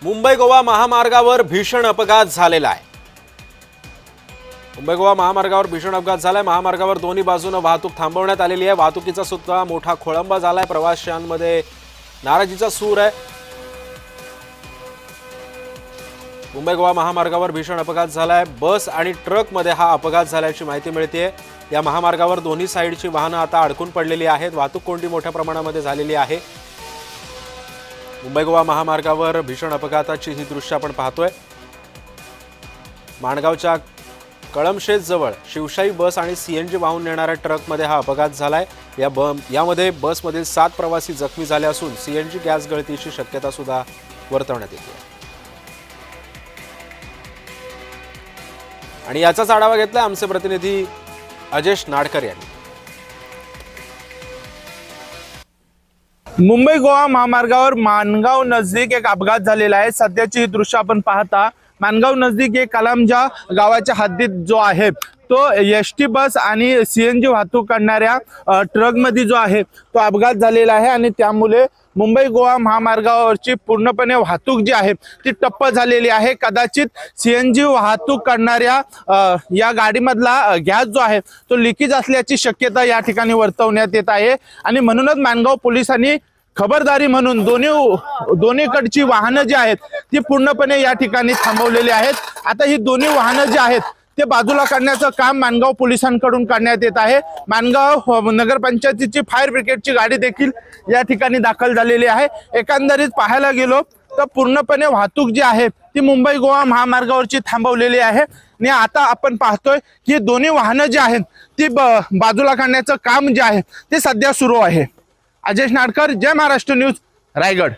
मुंबई गोवा महामार्गावर भीषण अपघात झालेला आहे। मुंबई गोवा महामार्गावर भीषण अपघात झालाय। महामार्गावर दोन्ही बाजूने वाहतूक थांबवण्यात आलेली आहे। वाहतुकीचा सुद्धा मोठा खोळंबा झालाय। प्रवाशांमध्ये नाराजीचा सूर आहे। मुंबई गोवा महामार्गावर भीषण अपघात झालाय। बस आणि ट्रक मध्ये हा अपघात झाल्याची माहिती मिळते। या महामार्गावर दोन्ही साइडची वाहने आता अडकून पडलेली आहेत। वाहतूक कोंडी मोठ्या प्रमाणामध्ये झालेली आहे। मुंबई गोवा महामार्गावर भीषण अपघाताची ही दृश्य आपण पाहतोय। माणगावच्या कळमशेत जवळ शिवशाही बस आणि सीएनजी वाहून नेणाऱ्या ट्रक मध्ये हा अपघात झालाय। यामध्ये बसमधील 7 प्रवासी जखमी झाले असून सीएनजी गॅस गळतीची शक्यता सुद्धा वर्तवण्यात येते। आणि याचाच आढावा घेतला आमचे प्रतिनिधी अजेश नाडकर यांनी। मुंबई गोवा महामार्गावर माणगाव नजदीक एक अपघात झालेला आहे। सध्याची ही दृश्य आपण पाहता माणगाव नजदीक एक कलामजा गावाच्या हद्दीत जो आहे तो एसटी बस आणि सीएनजी वाहतूक करणाऱ्या ट्रक मध्ये जो आहे तो अपघात झालेला आहे आणि त्यामुळे मुंबई गोवा महामार्गावरची पूर्णपणे वाहतूक जी आहे ती ठप्प झालेली आहे। कदाचित सीएनजी वाहतूक करणाऱ्या या गाडीमधला गॅस जो आहे तो लिकेज असल्याची शक्यता या ठिकाणी वर्तवण्यात येत आहे आणि म्हणूनच माणगाव पोलिसांनी खबरदारी म्हणून दोन्हीकडची वाहनं जी आहेत ती पूर्णपणे या ठिकाणी थांबवलेली आहेत। आता ही दोन्ही वाहनं जी आहेत ते बाजूला काढण्याचं काम माणगाव पोलिसांकडून करण्यात येत आहे। माणगाव नगरपंचायतीची फायर ब्रिगेडची गाडी देखील या ठिकाणी दाखल झालेली आहे। एकंदरीत पाहायला गेलो तर पूर्णपणे वाहतूक जी आहे ती मुंबई गोवा महामार्गावरची थांबवलेली आहे आणि आता आपण पाहतोय की दोन्ही वाहनं जी आहेत ती बाजूला काढण्याचं काम जे आहे ते सध्या सुरू आहे। अजेश नाडकर, जय महाराष्ट्र न्यूज, रायगड।